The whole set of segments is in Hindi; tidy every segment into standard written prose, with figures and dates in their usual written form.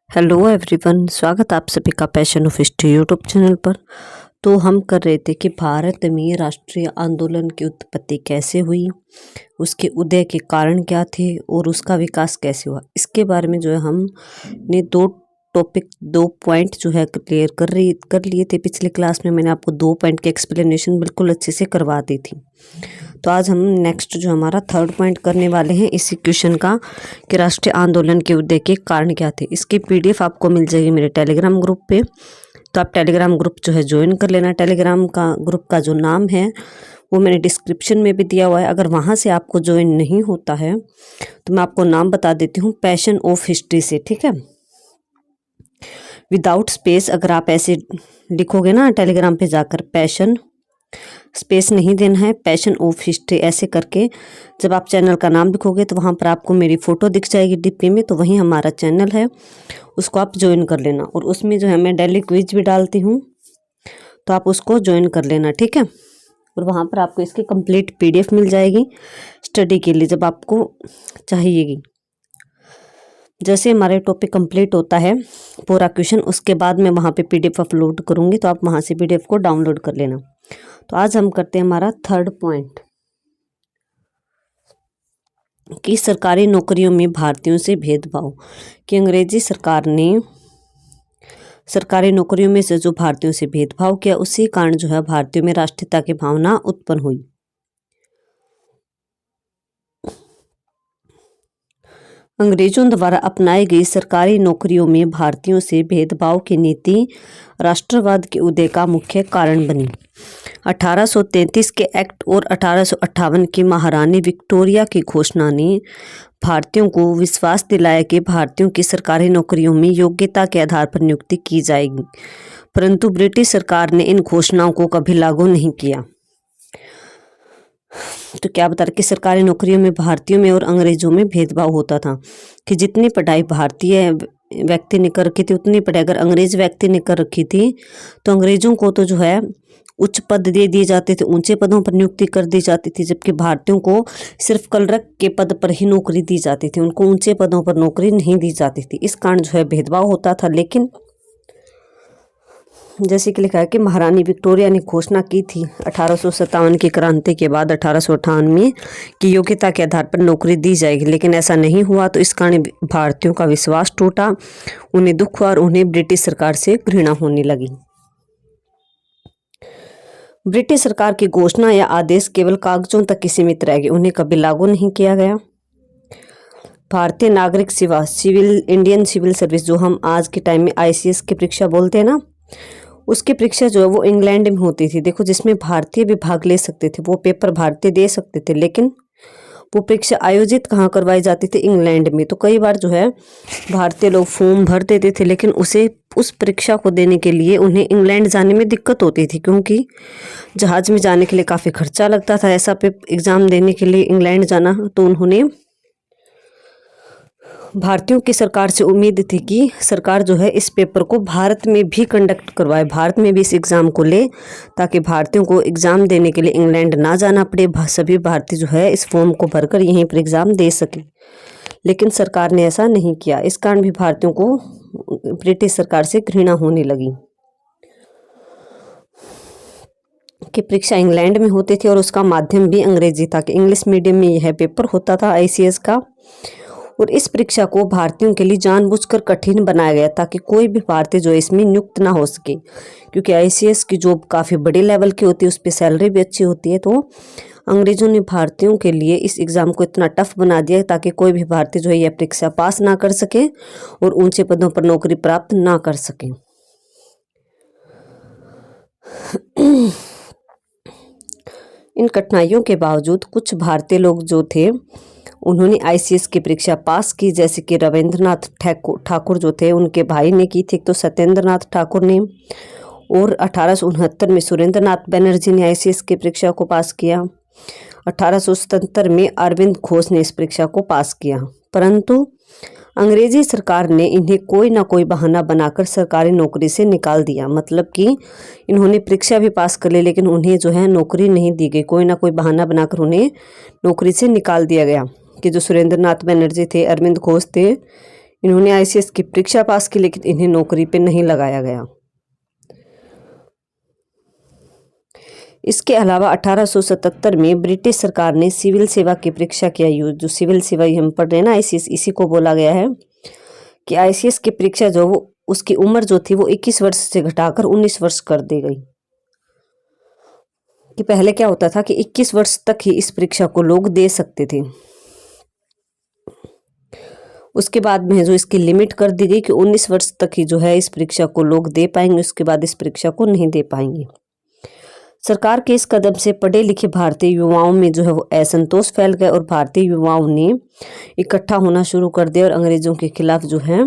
हेलो एवरीवन, स्वागत आप सभी का passion of history YouTube channel पर। तो हम कर रहे थे कि भारत में राष्ट्रीय आंदोलन की उत्पत्ति कैसे हुई, उसके उदय के कारण क्या थे और उसका विकास कैसे हुआ। इसके बारे में जो है हमने दो पॉइंट जो है क्लियर कर लिए थे। पिछले क्लास में मैंने आपको 2 पॉइंट की एक्सप्लेनेशन बिल्कुल अच्छे से करवा दी थी। तो आज हम नेक्स्ट जो हमारा 3rd पॉइंट करने वाले हैं इसी क्वेश्चन का कि राष्ट्रीय आंदोलन के उदय के कारण क्या थे। इसकी पीडीएफ आपको मिल जाएगी मेरे टेलीग्राम ग्रुप पे। तो आप टेलीग्राम ग्रुप जो है ज्वाइन कर लेना। टेलीग्राम का ग्रुप का जो नाम है वो मैंने डिस्क्रिप्शन में भी दिया हुआ है। अगर वहाँ से आपको ज्वाइन नहीं होता है तो मैं आपको नाम बता देती हूँ, पैशन ऑफ हिस्ट्री से, ठीक है। विदाउट स्पेस अगर आप ऐसे लिखोगे ना टेलीग्राम पे जाकर, पैशन स्पेस नहीं देना है, पैशन ऑफ हिस्ट्री ऐसे करके जब आप चैनल का नाम लिखोगे तो वहाँ पर आपको मेरी फ़ोटो दिख जाएगी डीपी में। तो वहीं हमारा चैनल है, उसको आप ज्वाइन कर लेना। और उसमें जो है मैं डेली क्विज भी डालती हूँ, तो आप उसको ज्वाइन कर लेना, ठीक है। और वहाँ पर आपको इसकी कंप्लीट पीडीएफ मिल जाएगी स्टडी के लिए जब आपको चाहिएगी। जैसे हमारा टॉपिक कंप्लीट होता है पूरा क्वेश्चन, उसके बाद मैं वहाँ पे पीडीएफ अपलोड करूँगी, तो आप वहाँ से पीडीएफ को डाउनलोड कर लेना। तो आज हम करते हैं हमारा 3rd पॉइंट कि सरकारी नौकरियों में भारतीयों से भेदभाव। कि अंग्रेजी सरकार ने सरकारी नौकरियों में से जो भारतीयों से भेदभाव किया, उसी कारण जो है भारतीयों में राष्ट्रीयता की भावना उत्पन्न हुई। अंग्रेजों द्वारा अपनाई गई सरकारी नौकरियों में भारतीयों से भेदभाव की नीति राष्ट्रवाद के उदय का मुख्य कारण बनी। 1833 के एक्ट और 1858 की महारानी विक्टोरिया की घोषणा ने भारतीयों को विश्वास दिलाया कि भारतीयों की सरकारी नौकरियों में योग्यता के आधार पर नियुक्ति की जाएगी, परंतु ब्रिटिश सरकार ने इन घोषणाओं को कभी लागू नहीं किया। तो क्या बता रहे कि सरकारी नौकरियों में भारतीयों में और अंग्रेजों में भेदभाव होता था कि जितनी पढ़ाई भारतीय व्यक्ति ने कर रखी थी उतनी पढ़ाई अगर अंग्रेज व्यक्ति ने कर रखी थी तो अंग्रेजों को तो जो है उच्च पद दे दिए जाते थे, ऊंचे पदों पर नियुक्ति कर दी जाती थी, जबकि भारतीयों को सिर्फ क्लर्क के पद पर ही नौकरी दी जाती थी, उनको ऊंचे पदों पर नौकरी नहीं दी जाती थी। इस कारण जो है भेदभाव होता था। लेकिन जैसे कि लिखा है कि महारानी विक्टोरिया ने घोषणा की थी 1857 की क्रांति के बाद 1858 में कि योग्यता के आधार पर नौकरी दी जाएगी, लेकिन ऐसा नहीं हुआ। तो इस कारण भारतीयों का विश्वास टूटा, उन्हें दुख हुआ और उन्हें ब्रिटिश सरकार से घृणा होने लगी। ब्रिटिश सरकार की घोषणा या आदेश केवल कागजों तक ही सीमित रह गए, उन्हें कभी लागू नहीं किया गया। भारतीय नागरिक सेवा इंडियन सिविल सर्विस, जो हम आज के टाइम में ICS की परीक्षा बोलते हैं ना, उसकी परीक्षा जो है वो इंग्लैंड में होती थी। देखो, जिसमें भारतीय भी भाग ले सकते थे, वो पेपर भारतीय दे सकते थे, लेकिन वो परीक्षा आयोजित कहाँ करवाई जाती थी? इंग्लैंड में। तो कई बार जो है भारतीय लोग फॉर्म भर देते थे, लेकिन उस परीक्षा को देने के लिए उन्हें इंग्लैंड जाने में दिक्कत होती थी, क्योंकि जहाज में जाने के लिए काफ़ी खर्चा लगता था ऐसा एग्ज़ाम देने के लिए इंग्लैंड जाना। तो उन्होंने भारतीयों की सरकार से उम्मीद थी कि सरकार जो है इस पेपर को भारत में भी कंडक्ट करवाए, भारत में भी इस एग्ज़ाम को ले, ताकि भारतीयों को एग्ज़ाम देने के लिए इंग्लैंड ना जाना पड़े, सभी भारतीय जो है इस फॉर्म को भरकर यहीं पर एग्ज़ाम दे सकें। लेकिन सरकार ने ऐसा नहीं किया, इस कारण भी भारतीयों को ब्रिटिश सरकार से घृणा होने लगी कि परीक्षा इंग्लैंड में होती थी और उसका माध्यम भी अंग्रेजी था कि इंग्लिश मीडियम में यह पेपर होता था ICS का। और इस परीक्षा को भारतीयों के लिए जानबूझकर कठिन बनाया गया ताकि कोई भी भारतीय जो इसमें नियुक्त ना हो सके, क्योंकि ICS की जॉब काफ़ी बड़े लेवल की होती है, उस पर सैलरी भी अच्छी होती है। तो अंग्रेजों ने भारतीयों के लिए इस एग्ज़ाम को इतना टफ बना दिया ताकि कोई भी भारतीय जो है यह परीक्षा पास ना कर सके और ऊंचे पदों पर नौकरी प्राप्त ना कर सके। इन कठिनाइयों के बावजूद कुछ भारतीय लोग जो थे उन्होंने ICS की परीक्षा पास की, जैसे कि रविंद्रनाथ ठाकुर जो थे उनके भाई ने की थी, तो सत्येंद्रनाथ ठाकुर ने, और 1869 में सुरेंद्रनाथ बनर्जी ने ICS की परीक्षा को पास किया। 1877 में अरविंद घोष ने इस परीक्षा को पास किया, परंतु अंग्रेजी सरकार ने इन्हें कोई ना कोई बहाना बनाकर सरकारी नौकरी से निकाल दिया। मतलब कि इन्होंने परीक्षा भी पास कर ली, लेकिन उन्हें जो है नौकरी नहीं दी गई, कोई ना कोई बहाना बनाकर उन्हें नौकरी से निकाल दिया गया। कि जो सुरेंद्रनाथ बनर्जी थे, अरविंद घोष थे, इन्होंने आईसीएस की परीक्षा पास की, लेकिन इन्हें नौकरी पे नहीं लगाया गया। इसके अलावा 1877 में ब्रिटिश सरकार ने सिविल सेवा की परीक्षा की आयु, जो सिविल सेवा हम पढ़ रहे हैं ना आईसीएस, इसी को बोला गया है कि आईसीएस की परीक्षा जो वो उसकी उम्र जो थी वो 21 वर्ष से घटाकर 19 वर्ष कर दी गई। कि पहले क्या होता था कि 21 वर्ष तक ही इस परीक्षा को लोग दे सकते थे, उसके बाद में जो इसकी लिमिट कर दी गई कि 19 वर्ष तक ही जो है इस परीक्षा को लोग दे पाएंगे, उसके बाद इस परीक्षा को नहीं दे पाएंगे। सरकार के इस कदम से पढ़े लिखे भारतीय युवाओं में जो है वो असंतोष फैल गया और भारतीय युवाओं ने इकट्ठा होना शुरू कर दिया और अंग्रेजों के खिलाफ जो है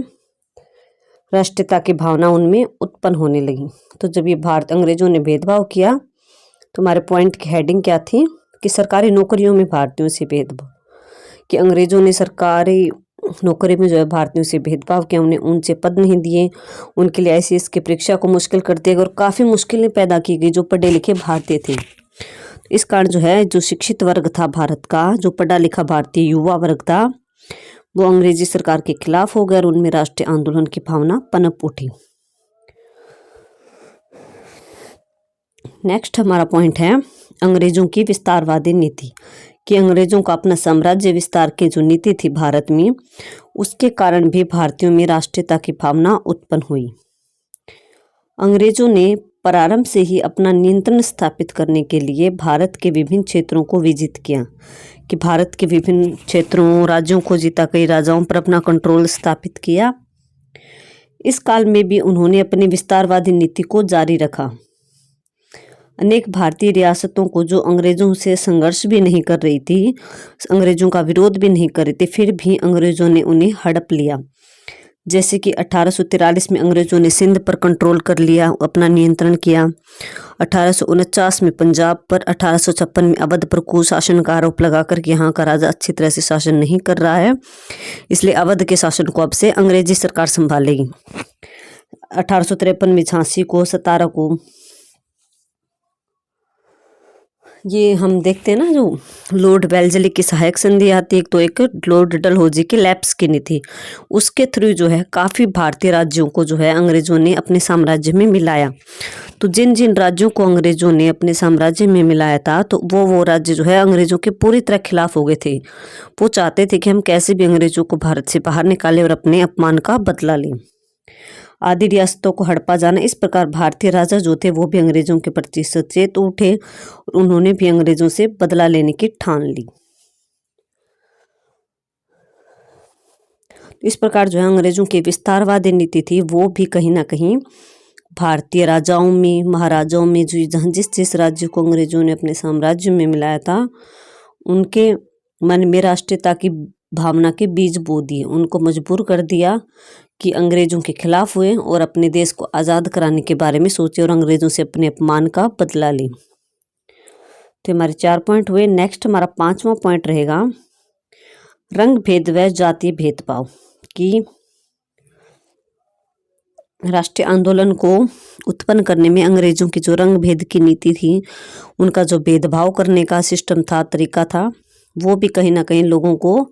राष्ट्रीयता की भावना उनमें उत्पन्न होने लगी। तो जब ये अंग्रेजों ने भेदभाव किया, तो हमारे पॉइंट की हेडिंग क्या थी कि सरकारी नौकरियों में भारतीयों से भेदभाव, कि अंग्रेजों ने सरकारी नौकरी में जो है भारतीयों से भेदभाव किया, उन्हें ऊंचे पद नहीं दिए, उनके लिए आईसीएस की परीक्षा को मुश्किल कर दिया गया और काफ़ी मुश्किलें पैदा की गई जो पढ़े लिखे भारतीय थे। इस कारण जो है जो शिक्षित वर्ग था भारत का, जो पढ़ा लिखा भारतीय युवा वर्ग था, वो अंग्रेजी सरकार के खिलाफ हो गया और उनमें राष्ट्रीय आंदोलन की भावना पनप उठी। नेक्स्ट हमारा पॉइंट है अंग्रेजों की विस्तारवादी नीति, कि अंग्रेजों का अपना साम्राज्य विस्तार की जो नीति थी भारत में, उसके कारण भी भारतीयों में राष्ट्रीयता की भावना उत्पन्न हुई। अंग्रेजों ने प्रारंभ से ही अपना नियंत्रण स्थापित करने के लिए भारत के विभिन्न क्षेत्रों को विजित किया, कि भारत के विभिन्न क्षेत्रों राज्यों को जीता, कई राजाओं पर अपना कंट्रोल स्थापित किया। इस काल में भी उन्होंने अपनी विस्तारवादी नीति को जारी रखा। अनेक भारतीय रियासतों को जो अंग्रेजों से संघर्ष भी नहीं कर रही थी, अंग्रेजों का विरोध भी नहीं कर रही थी, फिर भी अंग्रेजों ने उन्हें हड़प लिया। जैसे कि 1843 में अंग्रेजों ने सिंध पर कंट्रोल कर लिया, अपना नियंत्रण किया। 1849 में पंजाब पर, 1856 में अवध पर कुशासन का आरोप लगाकर कि यहाँ का राजा अच्छी तरह से शासन नहीं कर रहा है, इसलिए अवध के शासन को अब से अंग्रेजी सरकार संभालेगी। 1853 में झांसी को, सतारा को, ये हम देखते हैं ना जो लॉर्ड वेल्लेस्ली की सहायक संधि आती है, तो एक लॉर्ड डलहौजी की लैप्स की नीति, उसके थ्रू जो है काफ़ी भारतीय राज्यों को जो है अंग्रेजों ने अपने साम्राज्य में मिलाया। तो जिन जिन राज्यों को अंग्रेजों ने अपने साम्राज्य में मिलाया था, तो वो राज्य जो है अंग्रेजों के पूरी तरह खिलाफ हो गए थे। वो चाहते थे कि हम कैसे भी अंग्रेजों को भारत से बाहर निकालें और अपने अपमान का बदला लें। आदि रियासतों को हड़पा जाना, इस प्रकार भारतीय राजा जो थे वो भी अंग्रेजों के प्रति सचेत उठे और उन्होंने भी अंग्रेजों से बदला लेने की ठान ली। इस प्रकार जो है अंग्रेजों की विस्तारवादी नीति थी वो भी कहीं ना कहीं भारतीय राजाओं में, महाराजाओं में, जो जिस जिस राज्य को अंग्रेजों ने अपने साम्राज्य में मिलाया था, उनके मन में राष्ट्रीयता की भावना के बीज बो दिए, उनको मजबूर कर दिया कि अंग्रेजों के खिलाफ हुए और अपने देश को आज़ाद कराने के बारे में सोचे और अंग्रेजों से अपने अपमान का बदला ली। तो हमारे 4 पॉइंट हुए। नेक्स्ट हमारा 5वां पॉइंट रहेगा रंग भेद व जातीय भेदभाव, कि राष्ट्रीय आंदोलन को उत्पन्न करने में अंग्रेजों की जो रंग भेद की नीति थी, उनका जो भेदभाव करने का सिस्टम था, तरीका था, वो भी कहीं ना कहीं लोगों को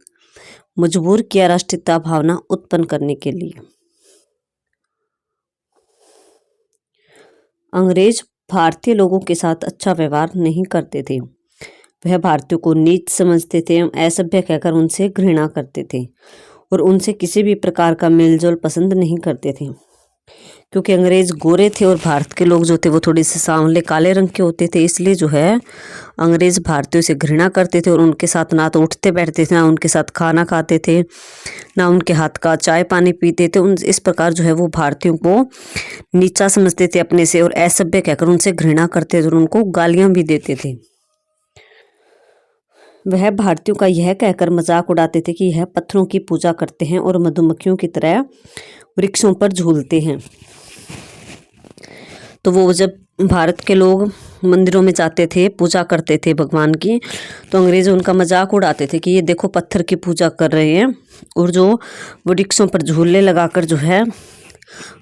मजबूर किया राष्ट्रीयता भावना उत्पन्न करने के लिए। अंग्रेज भारतीय लोगों के साथ अच्छा व्यवहार नहीं करते थे, वह भारतीयों को नीच समझते थे, असभ्य कहकर उनसे घृणा करते थे और उनसे किसी भी प्रकार का मेलजोल पसंद नहीं करते थे, क्योंकि अंग्रेज गोरे थे और भारत के लोग जो थे वो थोड़े से सांवले काले रंग के होते थे। इसलिए जो है अंग्रेज भारतीयों से घृणा करते थे और उनके साथ ना तो उठते बैठते थे, ना उनके साथ खाना खाते थे, ना उनके हाथ का चाय पानी पीते थे। इस प्रकार जो है वो भारतीयों को नीचा समझते थे अपने से और असभ्य कहकर उनसे घृणा करते थे और उनको गालियां भी देते थे। वह भारतीयों का यह कहकर मजाक उड़ाते थे कि यह पत्थरों की पूजा करते हैं और मधुमक्खियों की तरह वृक्षों पर झूलते हैं। तो वो जब भारत के लोग मंदिरों में जाते थे, पूजा करते थे भगवान की, तो अंग्रेज उनका मजाक उड़ाते थे कि ये देखो पत्थर की पूजा कर रहे हैं, और जो वृक्षों पर झूले लगाकर जो है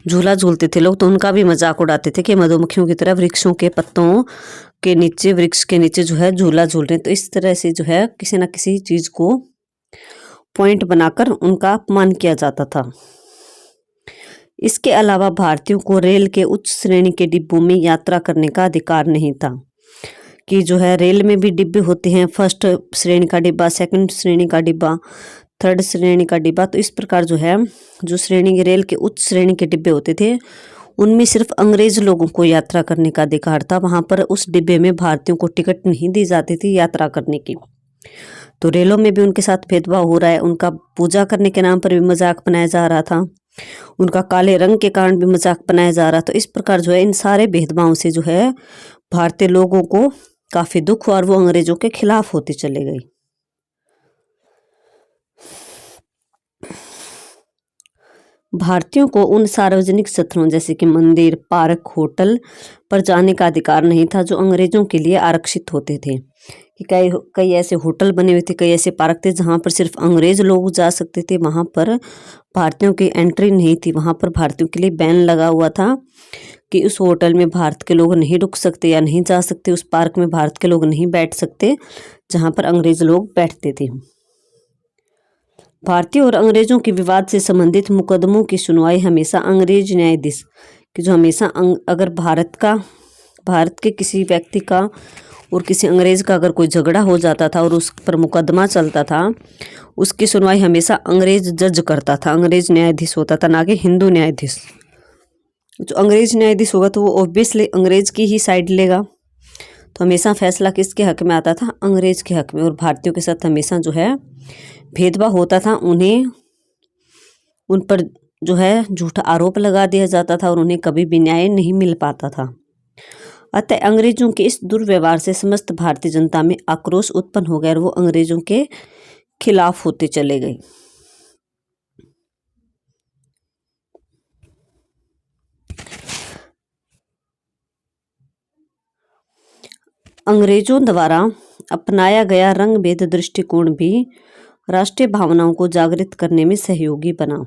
झूला झूलते थे लोग, तो उनका भी मजाक उड़ाते थे कि मधुमक्खियों की तरह वृक्षों के पत्तों के नीचे, वृक्ष के नीचे जो है झूला झूल रहे हैं। तो इस तरह से जो है किसी न किसी चीज़ को पॉइंट बनाकर उनका अपमान किया जाता था। इसके अलावा भारतीयों को रेल के उच्च श्रेणी के डिब्बों में यात्रा करने का अधिकार नहीं था, कि जो है रेल में भी डिब्बे होते हैं, फर्स्ट श्रेणी का डिब्बा, सेकंड श्रेणी का डिब्बा, थर्ड श्रेणी का डिब्बा। तो इस प्रकार जो है जो श्रेणी रेल के उच्च श्रेणी के डिब्बे होते थे उनमें सिर्फ अंग्रेज लोगों को यात्रा करने का अधिकार था। वहां पर उस डिब्बे में भारतीयों को टिकट नहीं दी जाती थी यात्रा करने की। तो रेलों में भी उनके साथ भेदभाव हो रहा है। उनका पूजा करने के नाम पर भी मजाक बनाया जा रहा था, उनका काले रंग के कारण भी मजाक बनाया जा रहा था। तो इस प्रकार जो है इन सारे भेदभावों से जो है भारतीय लोगों को काफी दुख हुआ और वो अंग्रेजों के खिलाफ होती चले गई। भारतीयों को उन सार्वजनिक स्थलों जैसे कि मंदिर, पार्क, होटल पर जाने का अधिकार नहीं था जो अंग्रेजों के लिए आरक्षित होते थे। कि कई ऐसे होटल बने हुए थे, कई ऐसे पार्क थे जहाँ पर सिर्फ अंग्रेज लोग जा सकते थे, वहाँ पर भारतीयों की एंट्री नहीं थी। वहाँ पर भारतीयों के लिए बैन लगा हुआ था कि उस होटल में भारत के लोग नहीं रुक सकते या नहीं जा सकते, उस पार्क में भारत के लोग नहीं बैठ सकते जहाँ पर अंग्रेज लोग बैठते थे। भारतीय और अंग्रेजों के विवाद से संबंधित मुकदमों की सुनवाई हमेशा अंग्रेज न्यायाधीश कि जो हमेशा अगर भारत के किसी व्यक्ति का और किसी अंग्रेज का अगर कोई झगड़ा हो जाता था और उस पर मुकदमा चलता था, उसकी सुनवाई हमेशा अंग्रेज जज करता था, अंग्रेज न्यायाधीश होता था, ना कि हिंदू न्यायाधीश। जो अंग्रेज न्यायाधीश होगा तो वो ऑब्वियसली अंग्रेज की ही साइड लेगा। तो हमेशा फैसला किसके हक में आता था? अंग्रेज के हक में। और भारतीयों के साथ हमेशा जो है भेदभाव होता था, उन पर जो है झूठा आरोप लगा दिया जाता था और उन्हें कभी भी न्याय नहीं मिल पाता था। अतः अंग्रेजों के इस दुर्व्यवहार से समस्त भारतीय जनता में आक्रोश उत्पन्न हो गया और वो अंग्रेजों के खिलाफ होते चले गए। अंग्रेजों द्वारा अपनाया गया रंग भेद दृष्टिकोण भी राष्ट्रीय भावनाओं को जागृत करने में सहयोगी बना।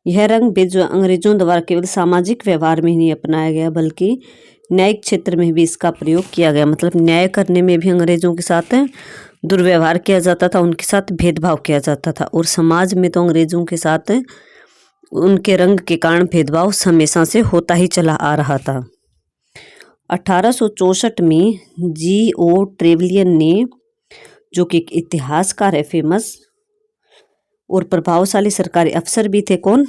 यह रंग भेद जो अंग्रेजों द्वारा केवल सामाजिक व्यवहार में ही नहीं अपनाया गया बल्कि न्यायिक क्षेत्र में भी इसका प्रयोग किया गया। मतलब न्याय करने में भी अंग्रेजों के साथ दुर्व्यवहार किया जाता था, उनके साथ भेदभाव किया जाता था। और समाज में तो अंग्रेजों के साथ उनके रंग के कारण भेदभाव हमेशा से होता ही चला आ रहा था। 1864 में G.O. ट्रेवलियन ने, जो कि एक इतिहासकार है फेमस और प्रभावशाली सरकारी अफसर भी थे, कौन?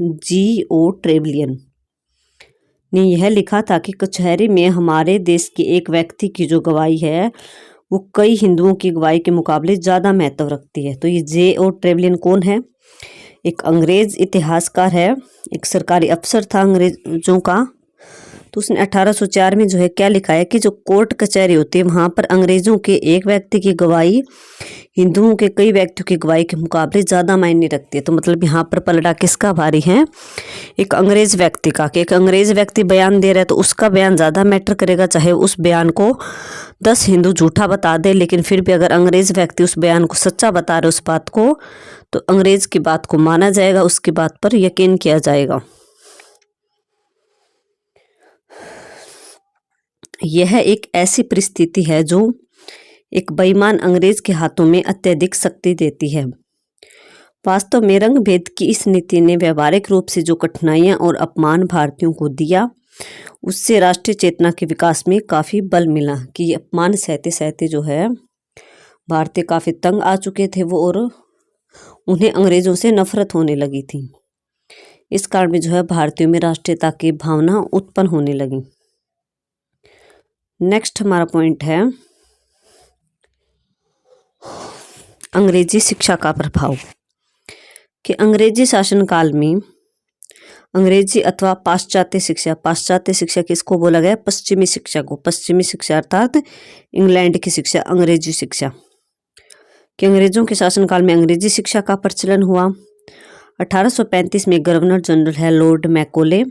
G.O. ट्रेवलियन ने यह लिखा था कि कचहरी में हमारे देश के एक व्यक्ति की जो गवाही है वो कई हिंदुओं की गवाही के मुकाबले ज़्यादा महत्व रखती है। तो ये G.O. ट्रेवलियन कौन है? एक अंग्रेज इतिहासकार है, एक सरकारी अफसर था अंग्रेजों का। तो उसने 1804 में जो है क्या लिखा है कि जो कोर्ट कचहरी होती है वहाँ पर अंग्रेजों के एक व्यक्ति की गवाही हिंदुओं के कई व्यक्तियों की गवाही के मुकाबले ज़्यादा मायने रखती है। तो मतलब यहाँ पर पलड़ा किसका भारी है? एक अंग्रेज व्यक्ति का। कि एक अंग्रेज व्यक्ति बयान दे रहा है तो उसका बयान ज़्यादा मैटर करेगा, चाहे उस बयान को 10 हिंदू झूठा बता दे, लेकिन फिर भी अगर अंग्रेज व्यक्ति उस बयान को सच्चा बता रहे उस बात को, तो अंग्रेज की बात को माना जाएगा, उसकी बात पर यकीन किया जाएगा। यह एक ऐसी परिस्थिति है जो एक बेईमान अंग्रेज के हाथों में अत्यधिक शक्ति देती है। वास्तव में रंग भेद की इस नीति ने व्यावहारिक रूप से जो कठिनाइयां और अपमान भारतीयों को दिया, उससे राष्ट्रीय चेतना के विकास में काफ़ी बल मिला। कि ये अपमान सहते सहते जो है भारतीय काफ़ी तंग आ चुके थे वो, और उन्हें अंग्रेजों से नफरत होने लगी थी। इस कारण में जो है भारतीयों में राष्ट्रीयता की भावना उत्पन्न होने लगी। नेक्स्ट हमारा पॉइंट है अंग्रेजी शिक्षा का प्रभाव। कि अंग्रेजी शासनकाल में अंग्रेजी अथवा पाश्चात्य शिक्षा किसको बोला गया? पश्चिमी शिक्षा को। पश्चिमी शिक्षा अर्थात इंग्लैंड की शिक्षा, अंग्रेजी शिक्षा। कि अंग्रेजों के शासनकाल में अंग्रेजी शिक्षा का प्रचलन हुआ। 1835 में गवर्नर जनरल है लॉर्ड मैकॉले,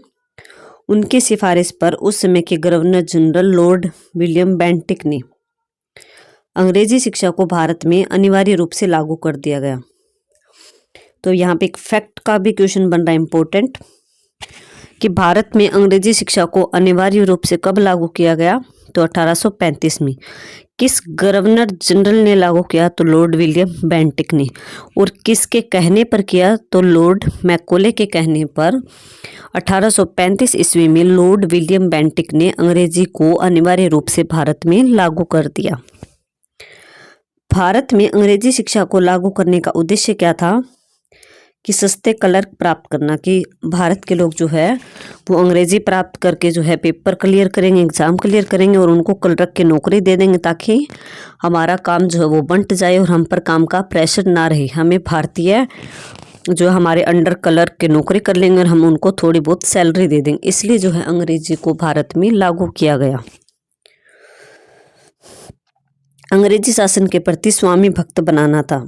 उनकी सिफारिश पर उस समय के governor general Lord William Bentinck ने अंग्रेजी शिक्षा को भारत में अनिवार्य रूप से लागू कर दिया गया। तो यहाँ पे एक फैक्ट का भी क्वेश्चन बन रहा है इम्पोर्टेंट, कि भारत में अंग्रेजी शिक्षा को अनिवार्य रूप से कब लागू किया गया, तो 1835 में। किस गवर्नर जनरल ने लागू किया, तो लॉर्ड विलियम बेंटिक ने। और किसके कहने पर किया, तो लॉर्ड मैकॉले के कहने पर 1835 ईस्वी में लॉर्ड विलियम बेंटिक ने अंग्रेजी को अनिवार्य रूप से भारत में लागू कर दिया। भारत में अंग्रेजी शिक्षा को लागू करने का उद्देश्य क्या था, कि सस्ते क्लर्क प्राप्त करना, कि भारत के लोग जो है वो अंग्रेजी प्राप्त करके जो है पेपर क्लियर करेंगे, एग्ज़ाम क्लियर करेंगे और उनको क्लर्क की नौकरी दे देंगे, ताकि हमारा काम जो है वो बंट जाए और हम पर काम का प्रेशर ना रहे। हमें भारतीय जो हमारे अंडर क्लर्क की नौकरी कर लेंगे और हम उनको थोड़ी बहुत सैलरी दे देंगे, इसलिए जो है अंग्रेजी को भारत में लागू किया गया। अंग्रेजी शासन के प्रति स्वामी भक्त बनाना था।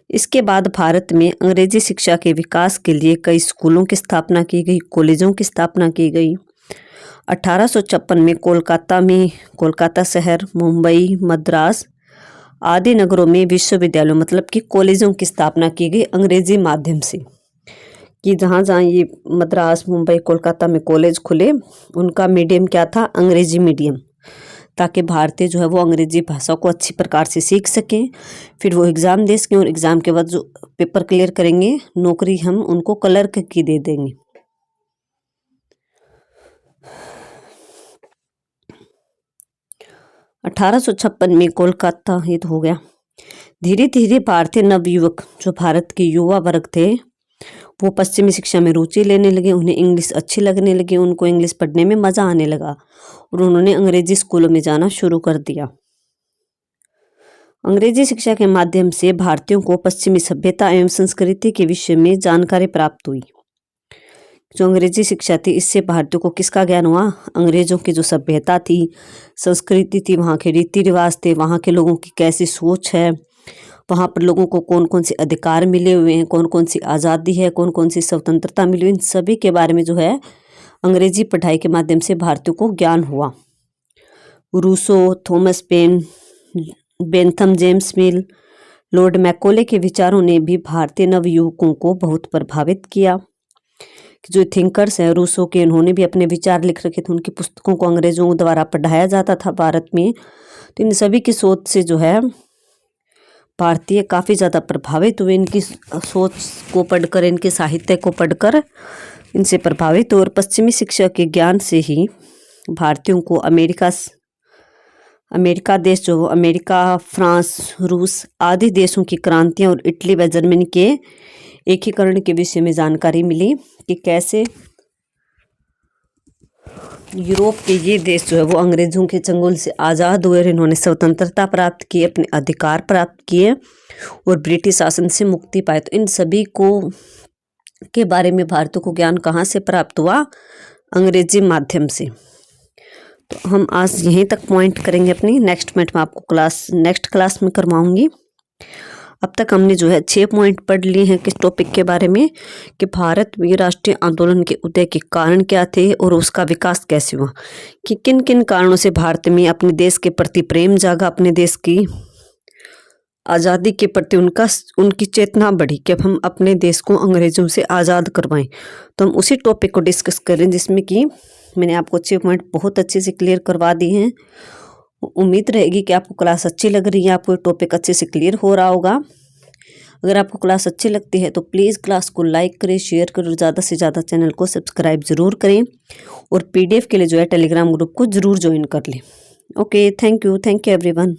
इसके बाद भारत में अंग्रेजी शिक्षा के विकास के लिए कई स्कूलों की स्थापना की गई, कॉलेजों की स्थापना की गई। 1856 में कोलकाता शहर, मुंबई, मद्रास आदि नगरों में विश्वविद्यालयों मतलब कि कॉलेजों की स्थापना की गई अंग्रेजी माध्यम से, कि जहाँ जहाँ ये मद्रास, मुंबई, कोलकाता में कॉलेज खुले उनका मीडियम क्या था, अंग्रेजी मीडियम, ताकि भारतीय जो है वो अंग्रेजी भाषा को अच्छी प्रकार से सीख सकें, फिर वो एग्ज़ाम दे सकें और एग्ज़ाम के बाद जो पेपर क्लियर करेंगे नौकरी हम उनको क्लर्क की दे देंगे। अठारह सौ 1856 में कोलकाता, ये तो हो गया। धीरे धीरे भारतीय नवयुवक जो भारत के युवा वर्ग थे वो पश्चिमी शिक्षा में रुचि लेने लगे, उन्हें इंग्लिश अच्छी लगने लगी, उनको इंग्लिश पढ़ने में मज़ा आने लगा और उन्होंने अंग्रेजी स्कूलों में जाना शुरू कर दिया। अंग्रेजी शिक्षा के माध्यम से भारतीयों को पश्चिमी सभ्यता एवं संस्कृति के विषय में जानकारी प्राप्त हुई। जो अंग्रेजी शिक्षा थी इससे भारतीयों को किसका ज्ञान हुआ, अंग्रेजों की जो सभ्यता थी, संस्कृति थी, वहाँ के रीति रिवाज थे, वहाँ के लोगों की कैसी सोच है, वहाँ पर लोगों को कौन कौन से अधिकार मिले हुए हैं, कौन कौन सी आज़ादी है, कौन कौन सी स्वतंत्रता मिली हुई, इन सभी के बारे में जो है अंग्रेजी पढ़ाई के माध्यम से भारतीयों को ज्ञान हुआ। Rousseau, Thomas Paine, Bentham James Mill, Lord Macaulay के विचारों ने भी भारतीय नवयुवकों को बहुत प्रभावित किया। जो थिंकर्स हैं रूसो के, उन्होंने भी अपने विचार लिख रखे थे, उनकी पुस्तकों को अंग्रेजों द्वारा पढ़ाया जाता था भारत में। तो इन सभी की सोच से जो है भारतीय काफ़ी ज़्यादा प्रभावित हुए, इनकी सोच को पढ़कर, इनके साहित्य को पढ़कर इनसे प्रभावित, और पश्चिमी शिक्षा के ज्ञान से ही भारतीयों को अमेरिका देश जो अमेरिका, फ्रांस, रूस आदि देशों की क्रांतियाँ और इटली व जर्मनी के एकीकरण के विषय में जानकारी मिली, कि कैसे यूरोप के ये देश जो है वो अंग्रेजों के चंगुल से आज़ाद हुए, इन्होंने स्वतंत्रता प्राप्त की, अपने अधिकार प्राप्त किए और ब्रिटिश शासन से मुक्ति पाए। तो इन सभी को के बारे में भारतीयों को ज्ञान कहाँ से प्राप्त हुआ, अंग्रेजी माध्यम से। तो हम आज यहीं तक पॉइंट करेंगे, अपनी नेक्स्ट में आपको नेक्स्ट क्लास में करवाऊंगी। अब तक हमने जो है 6 पॉइंट पढ़ लिए हैं किस टॉपिक के बारे में, कि भारत में राष्ट्रीय आंदोलन के उदय के कारण क्या थे और उसका विकास कैसे हुआ, कि किन किन कारणों से भारत में अपने देश के प्रति प्रेम जागा, अपने देश की आज़ादी के प्रति उनकी चेतना बढ़ी कि अब हम अपने देश को अंग्रेजों से आज़ाद करवाएं। तो हम उसी टॉपिक को डिस्कस करें, जिसमें कि मैंने आपको 6 पॉइंट बहुत अच्छे से क्लियर करवा दिए हैं। उम्मीद रहेगी कि आपको क्लास अच्छी लग रही है, आपको टॉपिक अच्छे से क्लियर हो रहा होगा। अगर आपको क्लास अच्छी लगती है तो प्लीज़ क्लास को लाइक करें, शेयर करें और ज़्यादा से ज़्यादा चैनल को सब्सक्राइब ज़रूर करें, और PDF के लिए जो है टेलीग्राम ग्रुप को ज़रूर ज्वाइन कर लें। Okay, thank you everyone.